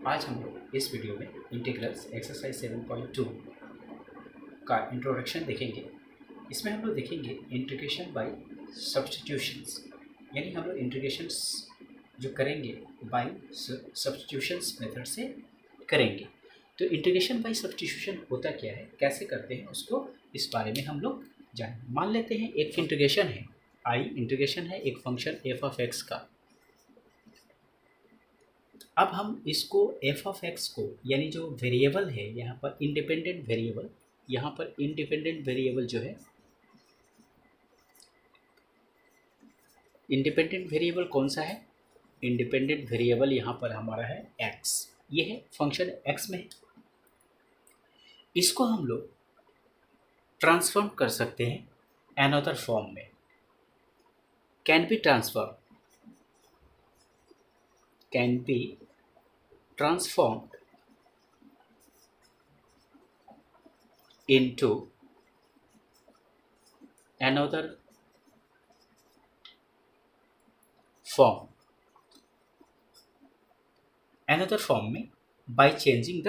आज हम लोग इस वीडियो में इंटीग्रल्स एक्सरसाइज 7.2 का इंट्रोडक्शन देखेंगे। इसमें हम लोग देखेंगे इंटीग्रेशन बाय सब्स्टिट्यूशंस, यानी हम लोग इंटीग्रेशंस जो करेंगे बाय सब्स्टिट्यूशंस मेथड से करेंगे। तो इंटीग्रेशन बाय सब्स्टिट्यूशन होता क्या है, कैसे करते हैं, उसको इस बारे में हम लोग जानें। मान लेते हैं एक इंटीग्रेशन है, आई इंटीग्रेशन है एक फंक्शन एफ ऑफ एक्स का। अब हम इसको एफ ऑफ एक्स को, यानी जो वेरिएबल है यहाँ पर इंडिपेंडेंट वेरिएबल, यहाँ पर इंडिपेंडेंट वेरिएबल जो है, इंडिपेंडेंट वेरिएबल कौन सा है, इंडिपेंडेंट वेरिएबल यहाँ पर हमारा है एक्स। ये है फंक्शन एक्स में है। इसको हम लोग ट्रांसफॉर्म कर सकते हैं अनदर फॉर्म में, can be transform, can be transformed into another form, another form में by changing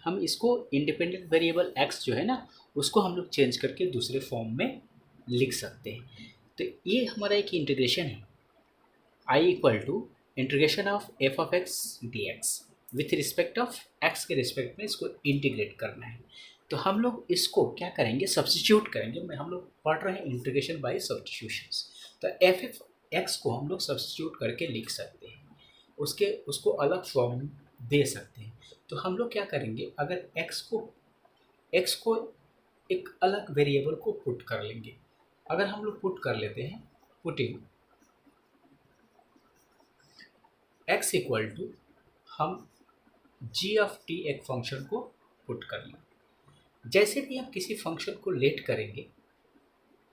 हम इसको इंडिपेंडेंट वेरिएबल x जो है ना, उसको हम लोग चेंज करके दूसरे फॉर्म में लिख सकते हैं। तो ये हमारा एक इंटीग्रेशन है, i equal to integration of F of X D X with respect of X के रिस्पेक्ट में इसको इंटीग्रेट करना है। तो हम लोग इसको क्या करेंगे, सब्स्टिट्यूट करेंगे। हम लोग पढ़ रहे हैं इंटीग्रेशन बाय सब्स्टिट्यूशंस। तो एफ एफ एक्स को हम लोग सब्स्टिट्यूट करके लिख सकते हैं, उसको अलग फॉर्म दे सकते हैं। तो हम लोग क्या करेंगे, अगर एक्स को एक अलग वेरिएबल को पुट कर लेंगे। अगर हम लोग पुट कर लेते हैं, पुटिंग x इक्वल टू, हम g ऑफ t एक फंक्शन को पुट कर लें। जैसे भी हम किसी फंक्शन को लेट करेंगे,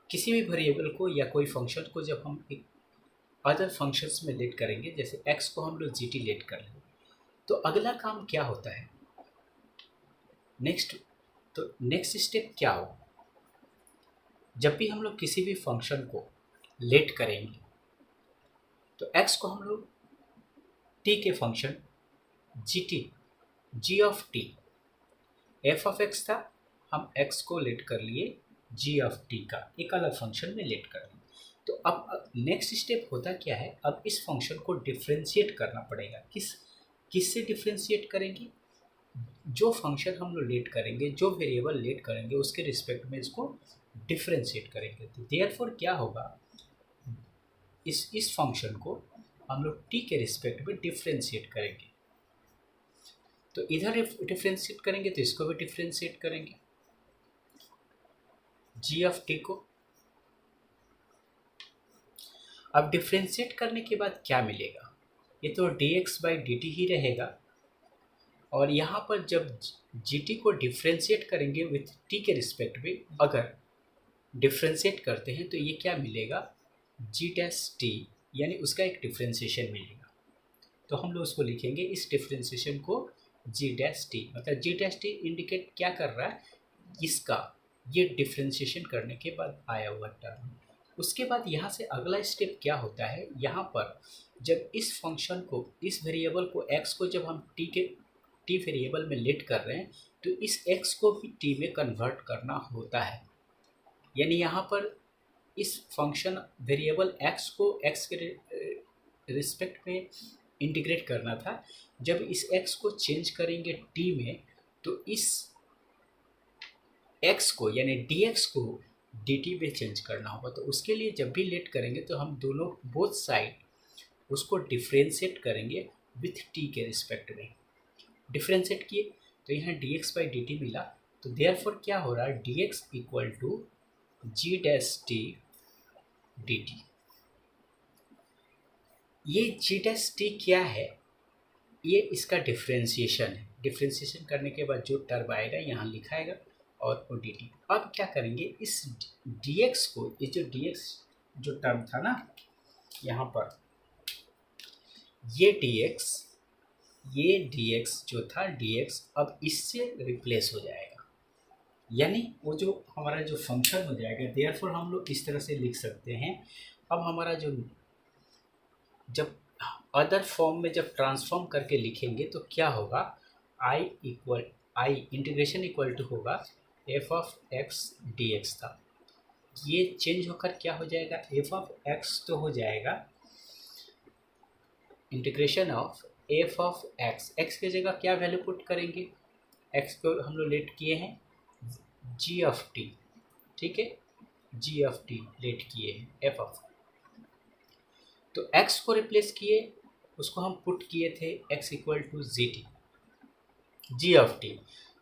किसी भी वेरिएबल को या कोई फंक्शन को जब हम एक अदर फंक्शंस में लेट करेंगे, जैसे x को हम लोग gt लेट कर लें, तो अगला काम क्या होता है, नेक्स्ट स्टेप क्या हो, जब भी हम लोग किसी भी फंक्शन को लेट करेंगे तो x को हम लोग t के function g of t, F of x था, हम x को लेट कर लिए g ऑफ t का एक अलग फंक्शन में लेट कर लिए। तो अब नेक्स्ट स्टेप होता क्या है, अब इस फंक्शन को डिफ्रेंशिएट करना पड़ेगा। किससे डिफ्रेंशिएट करेंगे, जो फंक्शन हम लोग लेट करेंगे, जो वेरिएबल लेट करेंगे उसके रिस्पेक्ट में इसको डिफ्रेंशिएट करेंगे। तो देयरफॉर क्या होगा, इस फंक्शन को हम लोग t के रिस्पेक्ट में डिफ्रेंशिएट करेंगे। तो इधर डिफ्रेंशिएट करेंगे तो इसको भी डिफ्रेंशिएट करेंगे, g ऑफ t को। अब डिफ्रेंशिएट करने के बाद क्या मिलेगा, ये तो dx बाई dt ही रहेगा। और यहाँ पर जब gt को डिफ्रेंशिएट करेंगे विथ t के रिस्पेक्ट में, अगर डिफ्रेंशिएट करते हैं तो ये क्या मिलेगा, g डैश t, यानी उसका एक डिफ्रेंशिएशन मिलेगा। तो हम लोग उसको लिखेंगे, इस डिफ्रेंशिएशन को g डैश t, मतलब g डैश t इंडिकेट क्या कर रहा है, इसका ये डिफ्रेंशिएशन करने के बाद आया हुआ टर्म। उसके बाद यहाँ से अगला स्टेप क्या होता है, यहाँ पर जब इस फंक्शन को, इस वेरिएबल को x को जब हम t वेरिएबल में लेट कर रहे हैं, तो इस x को भी t में कन्वर्ट करना होता है। यानी यहाँ पर इस फंक्शन वेरिएबल x को x के रिस्पेक्ट में इंटीग्रेट करना था। जब इस x को चेंज करेंगे t में, तो इस x को यानी dx को dt में चेंज करना होगा। तो उसके लिए जब भी लेट करेंगे तो हम दोनों बोथ साइड उसको डिफ्रेंशिएट करेंगे विथ t के रिस्पेक्ट में। डिफ्रेंशिएट किए तो यहाँ dx बाई dt मिला। तो देयरफॉर क्या हो रहा है, dx equal to g dash t dt। ये g डैश t क्या है, ये इसका डिफ्रेंशिएशन है। डिफ्रेंशिएशन करने के बाद जो टर्म आएगा यहाँ लिखाएगा और वो dt। अब क्या करेंगे, इस dx को, ये जो dx जो टर्म था ना यहाँ पर, ये dx जो था, dx अब इससे रिप्लेस हो जाएगा, यानी वो जो हमारा जो फंक्शन हो जाएगा। देयरफॉर हम लोग इस तरह से लिख सकते हैं, अब हमारा जो, जब अदर फॉर्म में जब ट्रांसफॉर्म करके लिखेंगे तो क्या होगा, आई इंटीग्रेशन इक्वल टू होगा F of X D x था, ये चेंज होकर क्या हो जाएगा, एफ ऑफ एक्स तो हो जाएगा integration of F of x, x की जगह क्या वैल्यू पुट करेंगे, एक्स को हम लोग लेट किए हैं जी ऑफ टी, ठीक है, जी ऑफ टी लेट किए हैं एफ ऑफ, तो एक्स को रिप्लेस किए, उसको हम पुट किए थे X equal to G T, G of T,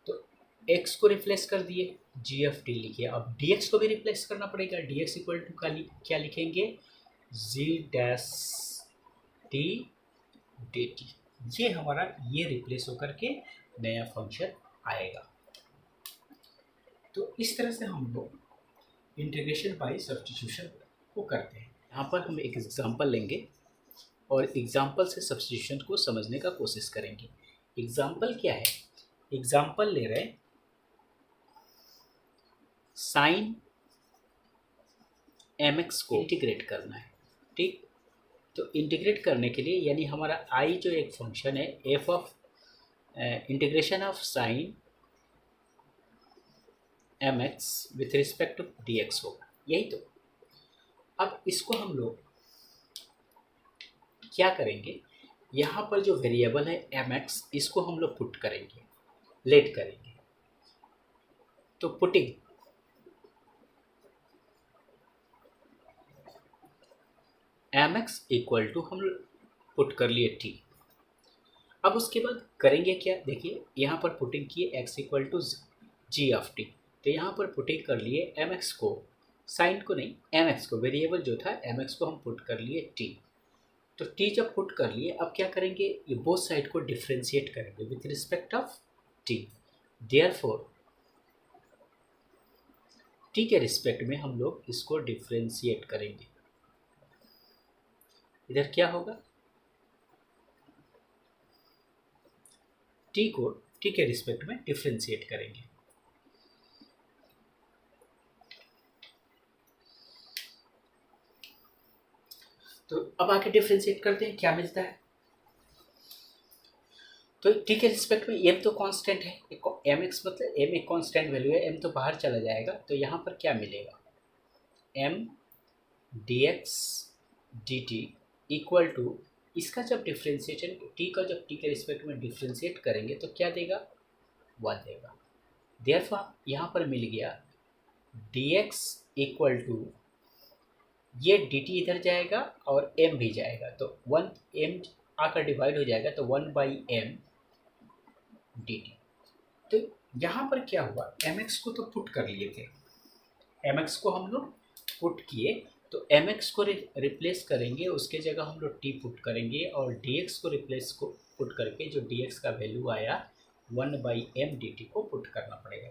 तो एक्स को रिप्लेस कर दिए जी ऑफ टी लिखिए, अब डी एक्स को भी रिप्लेस करना पड़ेगा, डी एक्स इक्वल टू का क्या लिखेंगे, जी डैश टी डी टी, ये हमारा ये रिप्लेस होकर के नया फंक्शन आएगा। तो इस तरह से हम लोग इंटीग्रेशन बाय सब्स्टिट्यूशन को करते हैं। यहाँ पर हम एक एग्जांपल लेंगे और एग्जांपल से सब्स्टिट्यूशन को समझने का कोशिश करेंगे। एग्जांपल क्या है, एग्जांपल ले रहे हैं साइन एम एक्स को इंटीग्रेट करना है, ठीक, तो इंटीग्रेट करने के लिए यानी हमारा आई जो एक फंक्शन है F of integration of sine M X with respect to D X होगा, यही तो। अब इसको हम लोग क्या करेंगे, यहाँ पर जो वेरिएबल है एम एक्स, इसको हम लोग पुट करेंगे, लेट करेंगे, तो putting M X equal to हम पुट कर लिए टी। अब उसके बाद करेंगे क्या, देखिए यहाँ पर पुटिंग किए X equal to G of T, तो यहाँ पर पुटिंग कर लिए एम एक्स को, साइन को नहीं एम एक्स को, वेरिएबल जो था एम एक्स को हम पुट कर लिए टी, तो टी जब पुट कर लिए अब क्या करेंगे, ये बोथ साइड को डिफ्रेंशिएट करेंगे with respect of T, therefore T के रिस्पेक्ट में हम लोग इसको डिफ्रेंशिएट करेंगे, इधर क्या होगा, टी को टी के रिस्पेक्ट में डिफ्रेंशिएट करेंगे, तो अब आके डिफ्रेंशिएट करते हैं क्या मिलता है, तो टी के रिस्पेक्ट में एम तो कांस्टेंट है, एम एक्स मतलब एम एक कांस्टेंट वैल्यू है, एम तो बाहर चला जाएगा, तो यहाँ पर क्या मिलेगा, M D X D T equal to, इसका जब डिफ्रेंशिएशन टी का जब टी के रिस्पेक्ट में डिफ्रेंशिएट करेंगे तो क्या देगा, 1 देगा, देयरफॉर यहाँ पर मिल गया डी एक्स इक्वल टू, ये डी टी इधर जाएगा और एम भी जाएगा, तो 1 एम आकर डिवाइड हो जाएगा, तो 1 बाई एम डी टी। तो यहाँ पर क्या हुआ, एम एक्स को तो पुट कर लिए थे, एम एक्स को हम लोग पुट किए, तो एम एक्स को रिप्लेस करेंगे, उसके जगह हम लोग टी पुट करेंगे, और डी एक्स को रिप्लेस को पुट करके जो डी एक्स का वैल्यू आया 1 बाई एम डी टी को पुट करना पड़ेगा,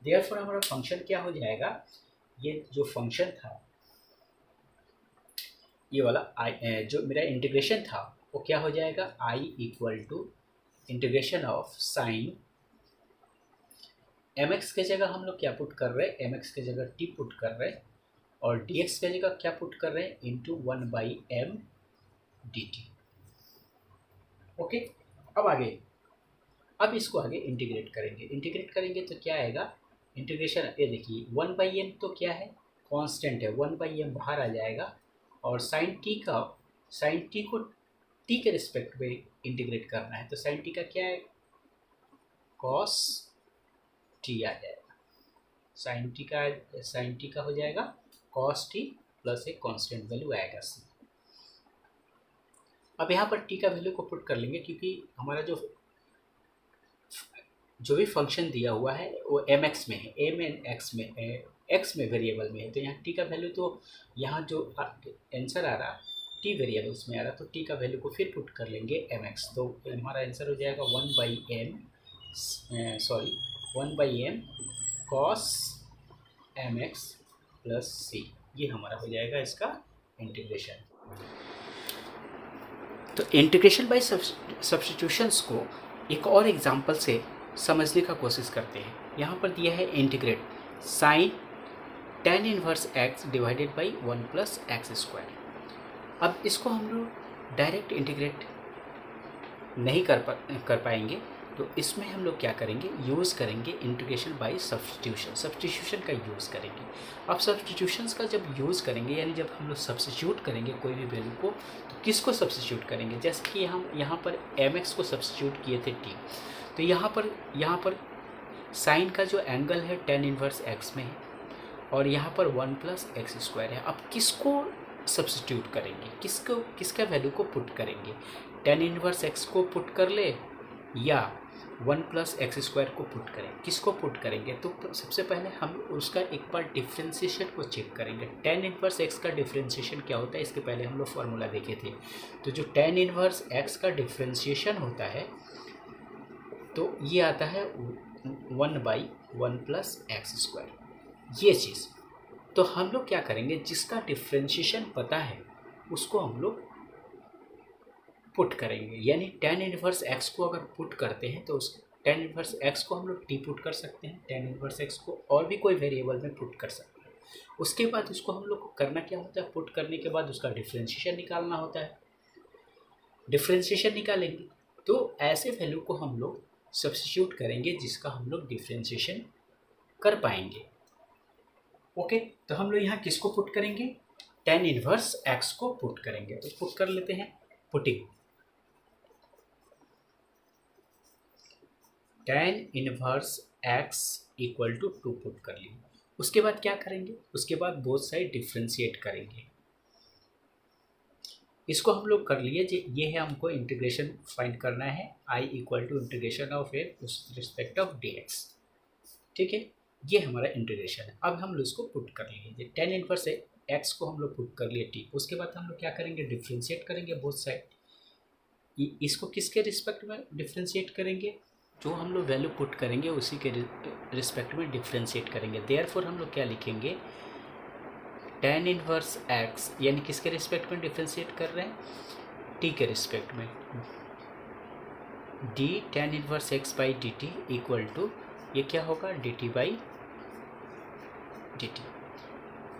देयरफॉर हमारा फंक्शन क्या हो जाएगा, ये जो फंक्शन था ये वाला आई जो मेरा इंटीग्रेशन था वो क्या हो जाएगा, I equal to integration of sine M X के जगह हम लोग क्या पुट कर रहे हैं, एम एक्स के जगह टी पुट कर रहे हैं, और डी एक्स के जगह क्या पुट कर रहे हैं, into 1 by M D T. Okay, अब आगे, अब इसको आगे इंटीग्रेट करेंगे, इंटीग्रेट करेंगे तो क्या आएगा, इंटीग्रेशन ये देखिए 1 बाई एम तो क्या है, कांस्टेंट है, 1 बाई एम बाहर आ जाएगा, और साइन टी को टी के रिस्पेक्ट में इंटीग्रेट करना है, तो साइन टी का क्या है, कॉस टी आ जाएगा, साइन टी का हो जाएगा कॉस टी प्लस एक कांस्टेंट वैल्यू आएगा सी। अब यहाँ पर टी का वैल्यू को पुट कर लेंगे, क्योंकि हमारा जो भी फंक्शन दिया हुआ है वो एम एक्स में है, एम एन एक्स में वेरिएबल में है, तो यहाँ टी का वैल्यू, तो यहाँ जो आंसर आ रहा टी वेरिएबल्स में आ रहा, तो टी का वैल्यू को फिर पुट कर लेंगे एम एक्स, तो हमारा आंसर हो जाएगा 1 by M cos M X plus C, ये हमारा हो जाएगा इसका इंटीग्रेशन। तो इंटीग्रेशन बाय सब्स्टिट्यूशंस को एक और एग्जांपल से समझने का कोशिश करते हैं। यहाँ पर दिया है integrate sine tan inverse X divided by 1 plus X square. अब इसको हम लोग डायरेक्ट इंटीग्रेट नहीं कर पाएंगे, तो इसमें हम लोग क्या करेंगे, यूज़ करेंगे इंटीग्रेशन बाय सब्स्टिट्यूशन, सब्स्टिट्यूशन का यूज़ करेंगे। अब सब्स्टिट्यूशंस का जब यूज़ करेंगे, यानी जब हम लोग सब्स्टिट्यूट करेंगे कोई भी वैल्यू को, तो किसको सब्स्टिट्यूट करेंगे, जैसे कि हम यहाँ पर mx को सब्स्टिट्यूट किए थे t, तो यहाँ पर साइन का जो एंगल है tan इनवर्स x में है, और यहाँ पर 1+x² है। अब किसको सब्स्टिट्यूट करेंगे, किसका वैल्यू को पुट करेंगे, tan इनवर्स x को पुट कर ले या 1+x² को पुट करें, किसको पुट करेंगे, तो सबसे पहले हम उसका एक बार डिफ्रेंशिएशन को चेक करेंगे। tan इनवर्स x का डिफ्रेंशिएशन क्या होता है, इसके पहले हम लोग फार्मूला देखे थे। तो जो tan इनवर्स x का डिफ्रेंशिएशन होता है, तो ये आता है 1/1+x², ये चीज़। तो हम लोग क्या करेंगे, जिसका डिफ्रेंशिएशन पता है उसको हम लोग पुट करेंगे, यानी tan इनवर्स x को अगर पुट करते हैं तो उस tan इनवर्स x को हम लोग t पुट कर सकते हैं, tan इनवर्स x को और भी कोई वेरिएबल में पुट कर सकते हैं। उसके बाद उसको हम लोग को करना क्या होता है, पुट करने के बाद उसका डिफ्रेंशिएशन निकालना होता है। डिफ्रेंशिएशन निकालेंगे तो ऐसे वैल्यू को हम लोग सब्स्टिट्यूट करेंगे जिसका हम लोग डिफ्रेंशिएशन कर पाएंगे। ओके, तो हम लोग यहाँ किसको पुट करेंगे, tan इनवर्स x को पुट करेंगे। तो पुट कर लेते हैं, putting tan inverse x equal to 2 put कर लिए। उसके बाद क्या करेंगे, उसके बाद बोथ साइड डिफ्रेंशिएट करेंगे। इसको हम लोग कर लिए, ये है हमको इंटीग्रेशन फाइंड करना है, I equal to integration of A respect of dx। ठीक है, ये हमारा इंटीग्रेशन है। अब हम लोग इसको पुट कर लिए, tan इनवर्स x को हम लोग पुट कर लिए t। उसके बाद हम लोग क्या करेंगे, डिफ्रेंशिएट करेंगे बोथ साइड। इसको किसके रिस्पेक्ट में डिफ्रेंशिएट करेंगे, जो हम लोग वैल्यू पुट करेंगे उसी के रिस्पेक्ट में डिफ्रेंशिएट करेंगे। देयरफॉर हम लोग क्या लिखेंगे, tan इनवर्स x, यानी किसके रिस्पेक्ट में डिफ्रेंशिएट कर रहे हैं, t के रिस्पेक्ट में, d tan inverse x by dt equal to, ये क्या होगा, dt बाई dt।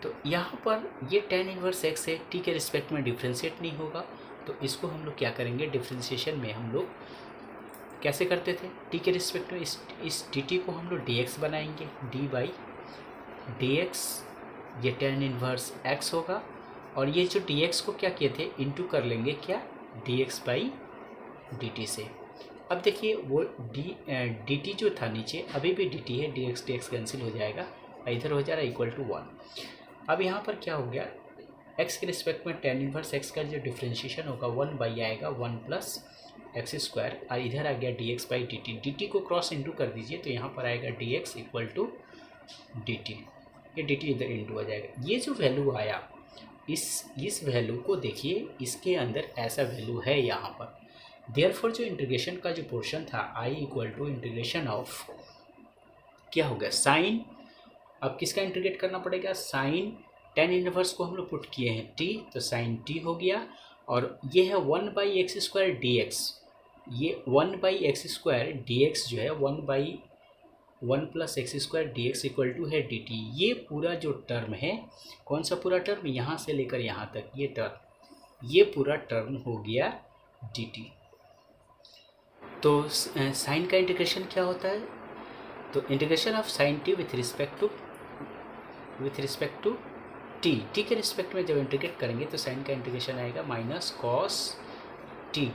तो यहाँ पर ये tan इनवर्स x है, t के रिस्पेक्ट में डिफ्रेंशिएट नहीं होगा, तो इसको हम लोग क्या करेंगे, डिफ्रेंशिएशन में हम लोग कैसे करते थे, t के रिस्पेक्ट में इस dt को हम लोग dx बनाएंगे, d बाई dx, ये tan इनवर्स x होगा, और ये जो dx को क्या किए थे, इंटू कर लेंगे क्या, dx बाई dt से। अब देखिए वो dt जो था नीचे अभी भी dt है, dx कैंसिल हो जाएगा, इधर हो जा रहा है इक्वल टू 1। अब यहाँ पर क्या हो गया, x के रिस्पेक्ट में tan इनवर्स x का जो डिफ्रेंशिएशन होगा 1 आएगा 1+x², और इधर आ गया dx बाई dt को क्रॉस इंटू कर दीजिए, तो यहाँ पर आएगा dx इक्वल टू dt, ये dt इधर इंटू आ जाएगा। ये जो वैल्यू आया, इस वैल्यू को देखिए, इसके अंदर ऐसा वैल्यू है यहाँ पर। देयरफॉर जो इंटीग्रेशन का जो पोर्शन था, I equal to integration of, क्या हो गया, साइन, अब किसका इंटीग्रेट करना पड़ेगा, साइन tan इनवर्स को हम लोग पुट किए हैं t, तो साइन t हो गया, और ये है 1/x² dx, ये 1/x² dx जो है 1/1+x² dx इक्वल टू है dt। ये पूरा जो टर्म है, कौन सा पूरा टर्म, यहाँ से लेकर यहाँ तक ये टर्म, ये पूरा टर्म हो गया dt। तो साइन का इंटीग्रेशन क्या होता है, तो integration of sine t with respect to t के रिस्पेक्ट में जब इंटीग्रेट करेंगे तो साइन का इंटीग्रेशन आएगा minus cos t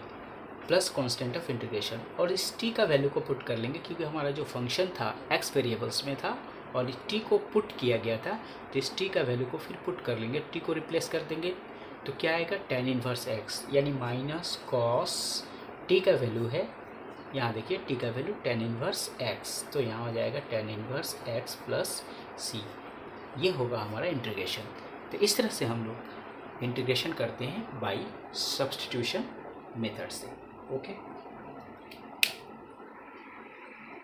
plus constant of integration, और इस t का वैल्यू को पुट कर लेंगे, क्योंकि हमारा जो फंक्शन था x वेरिएबल्स में था और t को पुट किया गया था, तो इस t का वैल्यू को फिर पुट कर लेंगे, t को रिप्लेस कर देंगे, तो क्या आएगा, tan इनवर्स x, यानी माइनस कॉस t का वैल्यू है, यहाँ देखिए t का वैल्यू tan इनवर्स x, तो यहाँ हो जाएगा tan inverse x plus c, ये होगा हमारा इंटीग्रेशन। तो इस तरह से हम लोग इंटीग्रेशन करते हैं बाय सब्स्टिट्यूशन मेथड से। ओके।